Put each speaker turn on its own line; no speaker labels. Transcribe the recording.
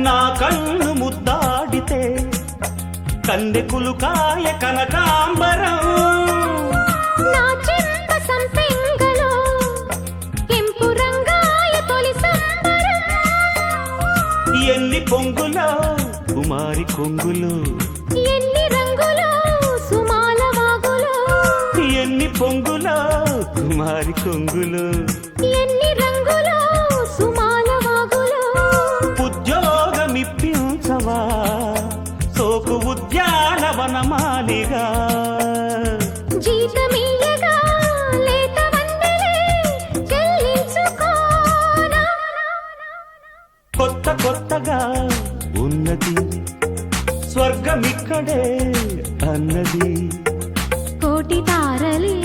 నా కన్ను ముద్దాడితే కన్నెకులు కాయ కనకాంబరం
నా చెంప సంపెంగలో కెంపు రంగాయ తొలి సంబరం
ఎన్ని పొంగులో కుమారి కొంగులు
ఎన్ని రంగులో సుమాల వాగులో
ఎన్ని పొంగులో కుమారి కొంగులు
ఎన్ని రంగులో సుమాల వాగులో
ఉద్యోగమిప్పించవా సోకు ఉద్యానవనమాలిగా
జీతమియ్యగా లేత వందెలే చెల్లించుకోనా
కొత్త కొత్తగా ఉన్నది స్వర్గమిక్కడే అన్నది
కోటి తారలే